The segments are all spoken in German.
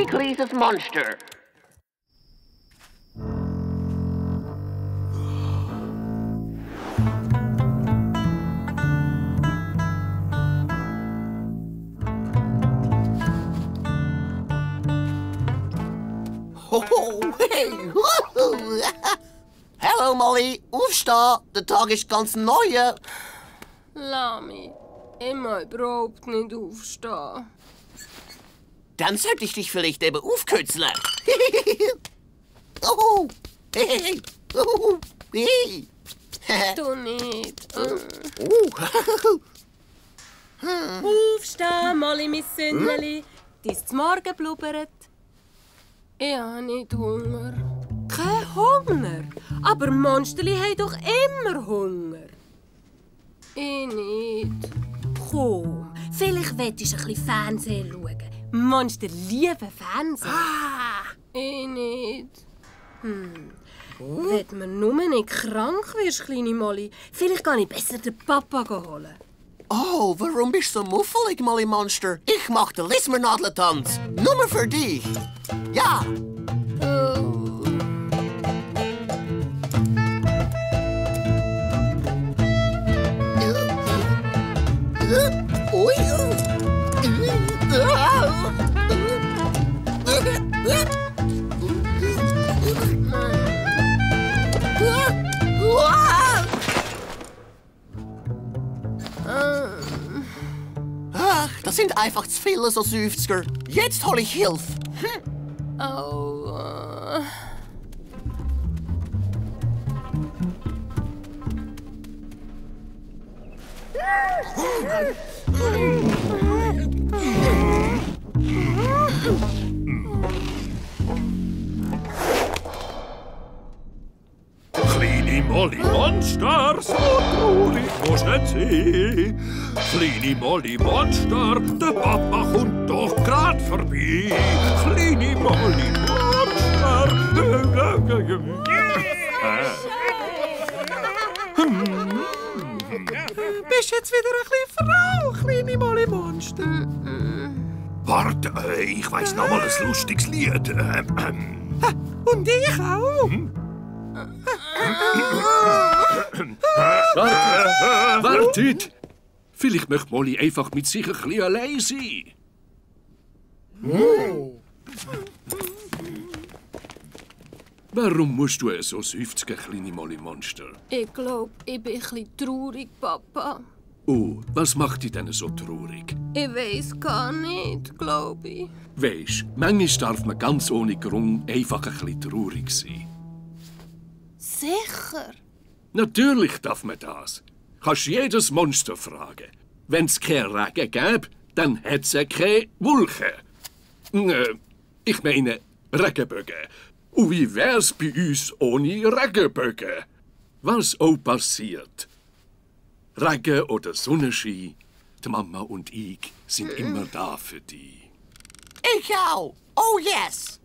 Molly kleines Monster. Hoho, hey, huhu. Hallo Molly, aufstehen, der Tag ist ganz neu. Lami, ich mag überhaupt nicht aufstehen. Dann sollte ich dich vielleicht eben aufkützeln. Oh, hey, oh, hey. Du nicht. Aufstehen, Molly, mein Sündeli. Dein Morgen blubbert. Ich habe nicht Hunger. Kein Hunger? Aber Monsterli haben doch immer Hunger. Ich nicht. Komm, vielleicht willst du ein bisschen Fernsehen schauen. Monster lieben Fernsehen. Ich nicht. Wenn man nur nicht krank wirst, kleine Molly, vielleicht kann ich besser den Papa holen. Oh, warum bist du so muffelig, Molly Monster? Ich mach den Lismernadeltanz. Nur für dich. Ja. Ach, das sind einfach zu viele so Seufzer. Jetzt hol ich Hilfe. Aua. Kleine Molly Monster, so traurig musst nicht sein. Kleine Molly Monster, der Papa kommt doch grad vorbei. Kleine Molly Monster. Bist jetzt wieder ein bisschen Frau, kleine Molly Monster? Warte, ich weiss noch mal ein lustiges Lied. Und ich auch. Wartet! Vielleicht möchte Molly einfach mit sich ein bisschen allein sein. Warum musst du so seufzen, kleine Molly Monster? Ich glaube, ich bin ein bisschen traurig, Papa. Oh, was macht dich denn so traurig? Ich weiß gar nicht, glaube ich. Weisst, manchmal darf man ganz ohne Grund einfach ein bisschen traurig sein. Sicher? Natürlich darf man das. Kannst jedes Monster fragen. Wenn's kein Regen gäbe, dann hätt's keine Wolken. Ich meine Regenbögen. Und wie wär's bei uns ohne Regenbögen? Was auch passiert. Regen oder Sonnenschein, die Mama und ich sind immer da für dich. Ich auch. Oh yes.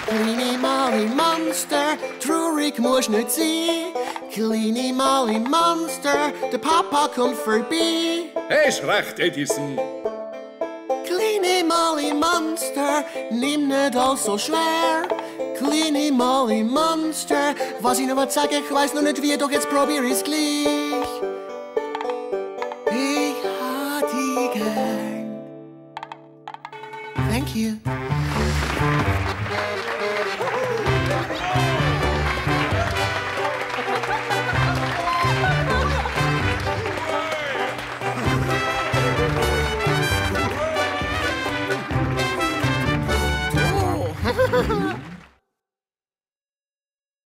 Kleine Molly Monster, traurig musst nicht sein. Kleine Molly Monster, der Papa kommt vorbei. Hast recht, Edison. Kleine Molly Monster, nimm nicht alles so schwer. Kleine Molly Monster, was ich noch was sagen, ich weiß noch nicht wie, doch jetzt probier ich's gleich. Ich hab dich gern. Thank you.